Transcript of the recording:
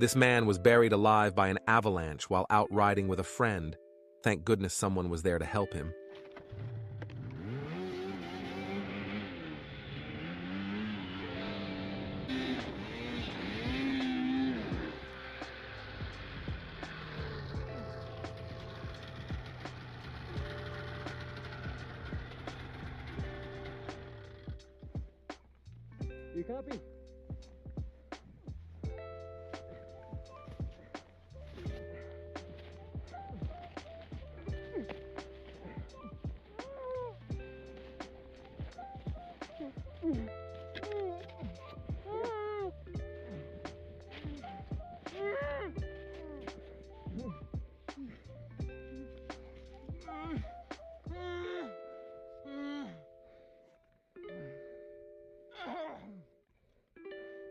This man was buried alive by an avalanche while out riding with a friend. Thank goodness someone was there to help him. You copy? Mm-hmm.